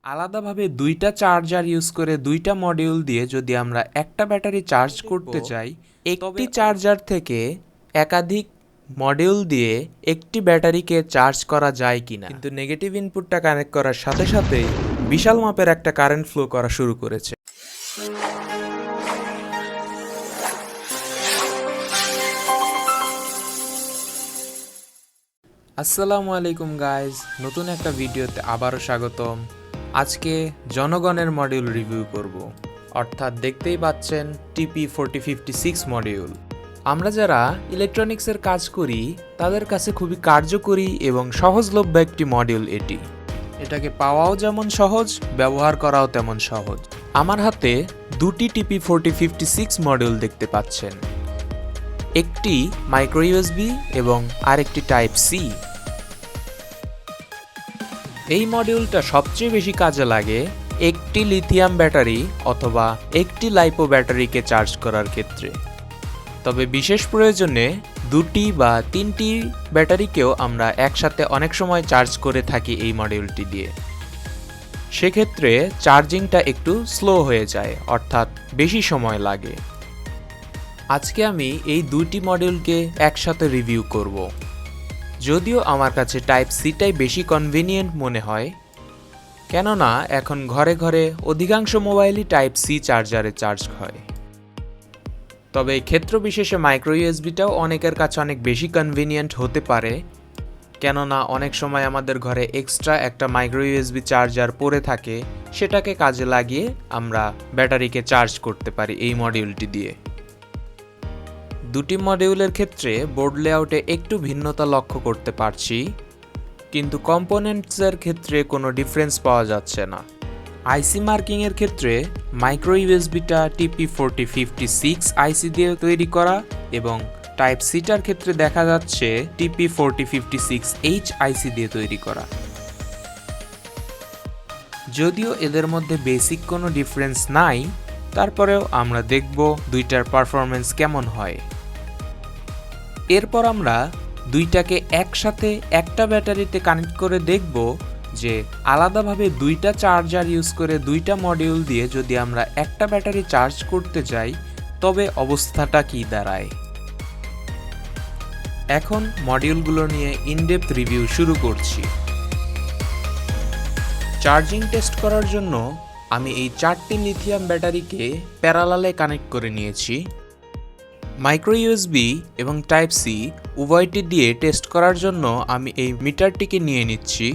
আলাদাভাবে দুইটা charger use করে দুইটা মডিউল দিয়ে যদি আমরা একটা ব্যাটারি চার্জ করতে চাই, একটি চার্জার থেকে একাধিক মডিউল দিয়ে একটি ব্যাটারিকে চার্জ করা যায় কিনা। কিন্তু নেগেটিভ ইনপুটটা কানেক্ট করার সাথে সাথেই বিশাল মাপের একটা কারেন্ট ফ্লো করা শুরু করেছে। আসসালামু আলাইকুম গাইজ, নতুন একটা ভিডিওতে আবারও স্বাগতম। আজকে জনগণের মডিউল রিভিউ করব, অর্থাৎ দেখতেই পাচ্ছেন TP4056 মডিউল। আমরা যারা ইলেকট্রনিক্সের কাজ করি তাদের কাছে খুবই কার্যকরী এবং সহজলভ্য একটি মডিউল এটি। এটাকে পাওয়াও যেমন সহজ, ব্যবহার করাও তেমন সহজ। আমার হাতে দুটি TP4056 মডিউল দেখতে পাচ্ছেন, একটি মাইক্রো ইউএসবি এবং আরেকটি টাইপ সি। এই মডিউলটা সবচেয়ে বেশি কাজে লাগে একটি লিথিয়াম ব্যাটারি অথবা একটি লাইপো ব্যাটারিকে চার্জ করার ক্ষেত্রে। তবে বিশেষ প্রয়োজনে দুটি বা তিনটি ব্যাটারিকেও আমরা একসাথে অনেক সময় চার্জ করে থাকি এই মডিউলটি দিয়ে। সেক্ষেত্রে চার্জিংটা একটু স্লো হয়ে যায়, অর্থাৎ বেশি সময় লাগে। আজকে আমি এই দুটি মডিউলকে একসাথে রিভিউ করব। যদিও আমার কাছে টাইপ সিটাই বেশি কনভিনিয়েন্ট মনে হয়, কেননা এখন ঘরে ঘরে অধিকাংশ মোবাইলই টাইপ সি চার্জারে চার্জ হয়। তবে ক্ষেত্র বিশেষে মাইক্রো ইউএসবিটাও অনেকের কাছে অনেক বেশি কনভিনিয়েন্ট হতে পারে, কেননা অনেক সময় আমাদের ঘরে এক্সট্রা একটা মাইক্রো ইউএসবি চার্জার পড়ে থাকে, সেটাকে কাজে লাগিয়ে আমরা ব্যাটারিকে চার্জ করতে পারি এই মডিউলটি দিয়ে। দুটি মডিউলের ক্ষেত্রে বোর্ড লেআউটে একটু ভিন্নতা লক্ষ্য করতে পারছি, কিন্তু কম্পোনেন্টসের ক্ষেত্রে কোনো ডিফারেন্স পাওয়া যাচ্ছে না। আইসি মার্কিংয়ের ক্ষেত্রে মাইক্রো ইউএসবিটা TP4056 আইসি দিয়ে তৈরি করা এবং টাইপ সিটার ক্ষেত্রে দেখা যাচ্ছে TP4056H আইসি দিয়ে তৈরি করা। যদিও এদের মধ্যে বেসিক কোনো ডিফারেন্স নাই, তারপরেও আমরা দেখব দুইটার পারফরমেন্স কেমন হয়। এরপর আমরা দুইটাকে একসাথে একটা ব্যাটারিতে কানেক্ট করে দেখব যে আলাদাভাবে দুইটা চার্জার ইউজ করে দুইটা মডিউল দিয়ে যদি আমরা একটা ব্যাটারি চার্জ করতে যাই তবে অবস্থাটা কি দাঁড়ায়। এখন মডিউলগুলো নিয়ে ইনডেপথ রিভিউ শুরু করছি। চার্জিং টেস্ট করার জন্য আমি এই চারটি লিথিয়াম ব্যাটারিকে প্যারালালে কানেক্ট করে নিয়েছি। মাইক্রো ইউএসবি এবং টাইপ সি উভয়টি দিয়ে টেস্ট করার জন্য আমি এই মিটারটিকে নিয়ে নিচ্ছি।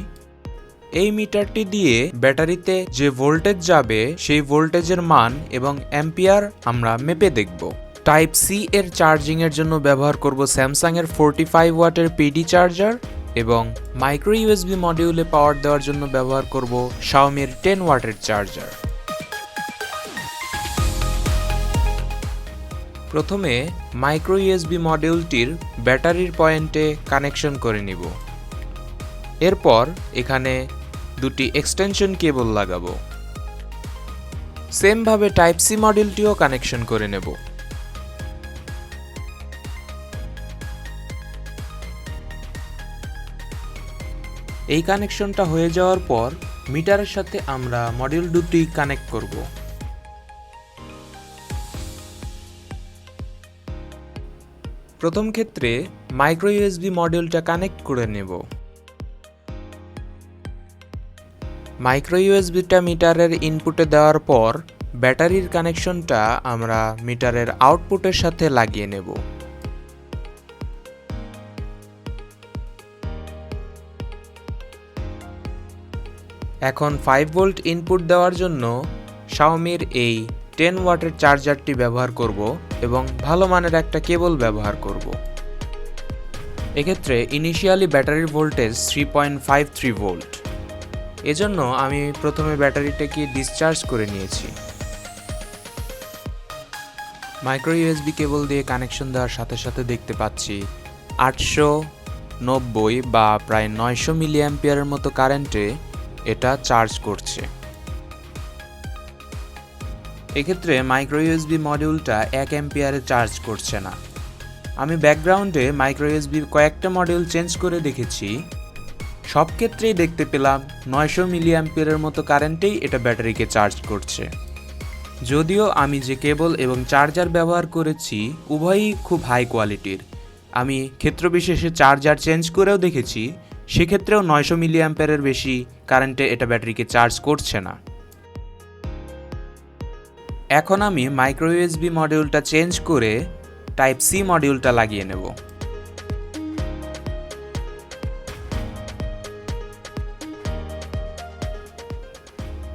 এই মিটারটি দিয়ে ব্যাটারিতে যে ভোল্টেজ যাবে সেই ভোল্টেজের মান এবং অ্যাম্পিয়ার আমরা মেপে দেখব। টাইপ সি এর চার্জিং এর জন্য ব্যবহার করব স্যামসাং এর 45 ওয়াটের পিডি চার্জার এবং মাইক্রো ইউএসবি মডিউলে পাওয়ার দেওয়ার জন্য ব্যবহার করব শাওমির 10 ওয়াটের চার্জার। প্রথমে মাইক্রো ইউএসবি মডিউলটির ব্যাটারির পয়েন্টে কানেকশন করে নিব। এরপর এখানে দুটি এক্সটেনশন কেবল লাগাবো। সেমভাবে টাইপ সি মডিউলটিও কানেকশন করে নেব। এই কানেকশনটা হয়ে যাওয়ার পর মিটারের সাথে আমরা মডিউল দুটি কানেক্ট করব। প্রথম ক্ষেত্রে মাইক্রো ইউএসবি মডিউলটা কানেক্ট করে নেব। মাইক্রো ইউএসবিটা মিটারের ইনপুটে দেওয়ার পর ব্যাটারির কানেকশনটা আমরা মিটারের আউটপুটের সাথে লাগিয়ে নেব। এখন 5 ভোল্ট ইনপুট দেওয়ার জন্য শাওমির এই 10 ওয়াটের চার্জারটি ব্যবহার করব এবং ভালো মানের একটা কেবল ব্যবহার করব। এক্ষেত্রে ইনিশিয়ালি ব্যাটারির ভোল্টেজ 3.53 ভোল্ট। এজন্য আমি প্রথমে ব্যাটারিটাকে ডিসচার্জ করে নিয়েছি। মাইক্রো ইউএসবি কেবল দিয়ে কানেকশন দেওয়ার সাথে সাথে দেখতে পাচ্ছি 890 বা প্রায় 900 মিলি অ্যাম্পিয়ারের মতো কারেন্টে এটা চার্জ করছে। এক্ষেত্রে মাইক্রো ইউএসবি মডিউলটা 1 অ্যাম্পিয়ারে চার্জ করছে না। আমি ব্যাকগ্রাউন্ডে মাইক্রো ইউএসবির কয়েকটা মডিউল চেঞ্জ করে দেখেছি, সব ক্ষেত্রেই দেখতে পেলাম 900 মিলি অ্যাম্পিয়ারের মতো কারেন্টেই এটা ব্যাটারিকে চার্জ করছে। যদিও আমি যে কেবল এবং চার্জার ব্যবহার করেছি উভয়ই খুব হাই কোয়ালিটির, আমি ক্ষেত্রবিশেষে চার্জার চেঞ্জ করেও দেখেছি, সেক্ষেত্রেও 900 মিলি অ্যাম্পিয়ারের বেশি কারেন্টে এটা ব্যাটারিকে চার্জ করছে না। এখন আমি মাইক্রো ইউএসবি মডিউলটা চেঞ্জ করে টাইপ সি মডিউলটা লাগিয়ে নেব।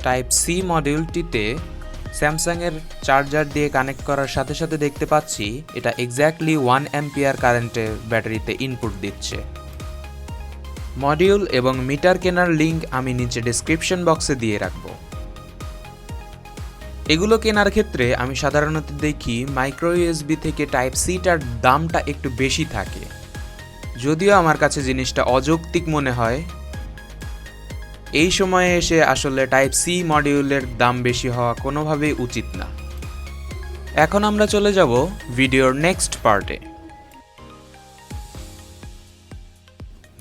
টাইপ সি মডিউলটিতে স্যামসাংয়ের চার্জার দিয়ে কানেক্ট করার সাথে সাথে দেখতে পাচ্ছি এটা এক্স্যাক্টলি 1 অ্যাম্পিয়ার কারেন্টের ব্যাটারিতে ইনপুট দিচ্ছে। মডিউল এবং মিটার কেনার লিঙ্ক আমি নিচে ডেসক্রিপশন বক্সে দিয়ে রাখব। এগুলো কেনার ক্ষেত্রে আমি সাধারণত দেখি মাইক্রো ইউএসবি থেকে টাইপ সিটার দামটা একটু বেশি থাকে, যদিও আমার কাছে জিনিসটা অযৌক্তিক মনে হয়। এই সময়ে এসে আসলে টাইপ সি মডিউলের দাম বেশি হওয়া কোনোভাবেই উচিত না। এখন আমরা চলে যাব ভিডিওর নেক্সট পার্টে।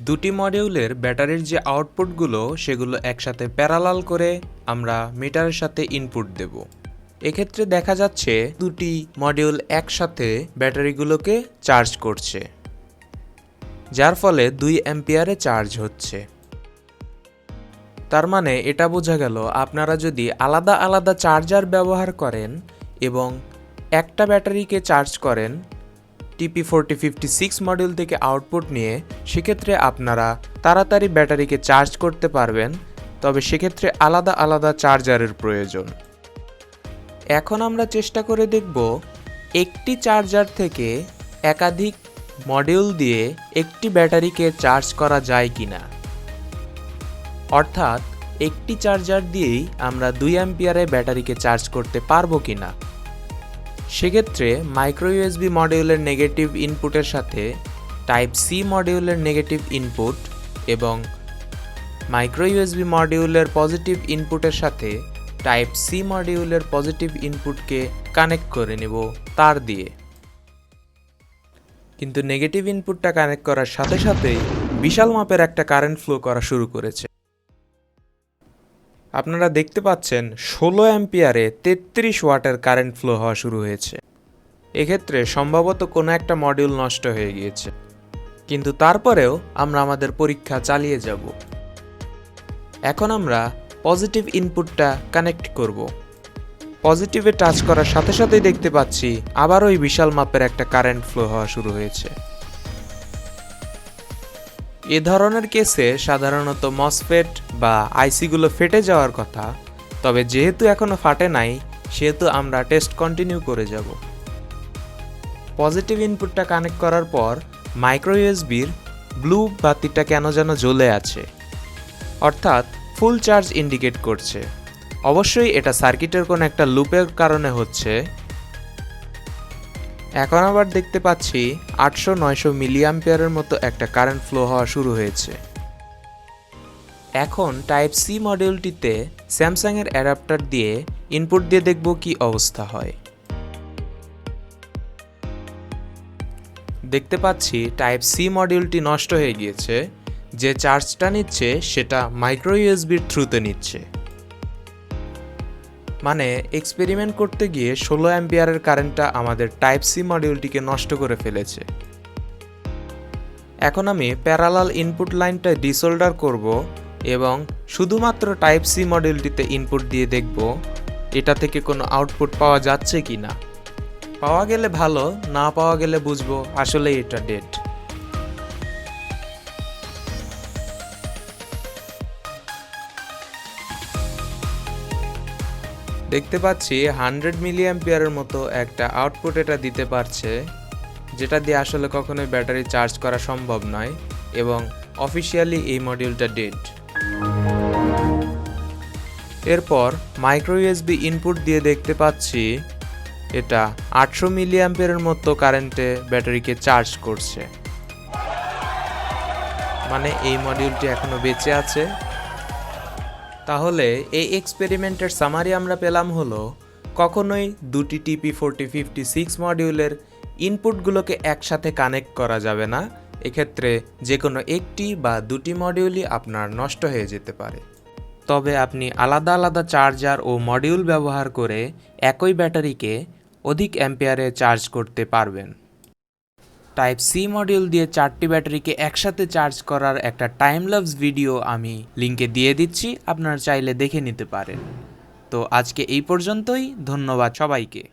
দুটি মডিউলের ব্যাটারির যে আউটপুটগুলো সেগুলো একসাথে প্যারালাল করে আমরা মিটারের সাথে ইনপুট দেব। এক্ষেত্রে দেখা যাচ্ছে দুটি মডিউল একসাথে ব্যাটারিগুলোকে চার্জ করছে, যার ফলে 2 অ্যাম্পিয়ারে চার্জ হচ্ছে। তার মানে এটা বোঝা গেল আপনারা যদি আলাদা আলাদা চার্জার ব্যবহার করেন এবং একটা ব্যাটারিকে চার্জ করেন TP4056 মডেল থেকে আউটপুট নিয়ে, সেক্ষেত্রে আপনারা তাড়াতাড়ি ব্যাটারিকে চার্জ করতে পারবেন, তবে সেক্ষেত্রে আলাদা আলাদা চার্জারের প্রয়োজন। এখন আমরা চেষ্টা করে দেখব একটি চার্জার থেকে একাধিক মডিউল দিয়ে একটি ব্যাটারিকে চার্জ করা যায় কিনা, অর্থাৎ একটি চার্জার দিয়েই আমরা 2 অ্যাম্পিয়ারে ব্যাটারিকে চার্জ করতে পারবো কিনা। সেক্ষেত্রে মাইক্রো ইউএসবি মডিউলের নেগেটিভ ইনপুটের সাথে টাইপ সি মডিউলের নেগেটিভ ইনপুট এবং মাইক্রো ইউএসবি মডিউলের পজিটিভ ইনপুটের সাথে টাইপ সি মডিউলের পজিটিভ ইনপুটকে কানেক্ট করে নেব তার দিয়ে। কিন্তু নেগেটিভ ইনপুটটা কানেক্ট করার সাথে সাথেই বিশাল মাপের একটা কারেন্ট ফ্লো করা শুরু করেছে। আপনারা দেখতে পাচ্ছেন 16 অ্যাম্পিয়ারে 33 ওয়াটের কারেন্ট ফ্লো হওয়া শুরু হয়েছে। এক্ষেত্রে সম্ভবত কোনো একটা মডিউল নষ্ট হয়ে গিয়েছে, কিন্তু তারপরেও আমরা আমাদের পরীক্ষা চালিয়ে যাব। এখন আমরা পজিটিভ ইনপুটটা কানেক্ট করব। পজিটিভে টাচ করার সাথে সাথেই দেখতে পাচ্ছি আবার ওই বিশাল মাপের একটা কারেন্ট ফ্লো হওয়া শুরু হয়েছে। এ ধরনের কেসে সাধারণত মসফেট বা আইসিগুলো ফেটে যাওয়ার কথা, তবে যেহেতু এখনো ফাটে নাই সেহেতু আমরা টেস্ট কন্টিনিউ করে যাব। পজিটিভ ইনপুটটা কানেক্ট করার পর মাইক্রো ইউএসবির ব্লু বাতিটা কেন যেন জ্বলে আছে, অর্থাৎ ফুল চার্জ ইন্ডিকেট করছে। অবশ্যই এটা সার্কিটের কোনো একটা লুপের কারণে হচ্ছে। এখন আবার দেখতে পাচ্ছি 800-900 মিলি অ্যাম্পিয়ারের মতো একটা কারেন্ট ফ্লো হওয়া শুরু হয়েছে। এখন টাইপ সি মডিউলটিতে স্যামসাংয়ের অ্যাডাপ্টার দিয়ে ইনপুট দিয়ে দেখব কি অবস্থা হয়। দেখতে পাচ্ছি টাইপ সি মডিউলটি নষ্ট হয়ে গিয়েছে, যে চার্জটা নিচ্ছে সেটা মাইক্রো ইউএসবির থ্রুতে নিচ্ছে। মানে এক্সপেরিমেন্ট করতে গিয়ে 16 অ্যাম্পিয়ারের কারেন্টটা আমাদের টাইপ সি মডিউলটিকে নষ্ট করে ফেলেছে। এখন আমি প্যারালাল ইনপুট লাইনটা ডিসোল্ডার করব এবং শুধুমাত্র টাইপ সি মডিউলটিতে ইনপুট দিয়ে দেখব এটা থেকে কোনো আউটপুট পাওয়া যাচ্ছে কি না। পাওয়া গেলে ভালো, না পাওয়া গেলে বুঝবো আসলে এটা ডেড। দেখতে পাচ্ছি 100 মিলি অ্যাম্পিয়ারের মতো একটা আউটপুট এটা দিতে পারছে, যেটা দিয়ে আসলে কখনোই ব্যাটারি চার্জ করা সম্ভব নয় এবং অফিসিয়ালি এই মডিউলটা ডেড। এরপর মাইক্রো ইউএসবি ইনপুট দিয়ে দেখতে পাচ্ছি এটা 800 মিলি অ্যাম্পিয়ারের মতো কারেন্টে ব্যাটারিকে চার্জ করছে, মানে এই মডিউলটি এখনো বেঁচে আছে। তাহলে এই এক্সপেরিমেন্টের সামারি আমরা পেলাম হলো, কখনোই দুটি TP4056 মডিউলের ইনপুটগুলোকে একসাথে কানেক্ট করা যাবে না এক্ষেত্রে যে কোনো একটি বা দুটি মডিউলই আপনার নষ্ট হয়ে যেতে পারে। তবে আপনি আলাদা আলাদা চার্জার ও মডিউল ব্যবহার করে একই ব্যাটারিকে অধিক অ্যাম্পিয়ারে চার্জ করতে পারবেন। টাইপ সি মডিউল দিয়ে 4টি ব্যাটারিকে একসাথে চার্জ করার একটা টাইম ল্যাপস ভিডিও আমি লিঙ্কে দিয়ে দিচ্ছি, আপনারা চাইলে দেখে নিতে পারেন। তো আজকে এই পর্যন্তই, ধন্যবাদ সবাইকে।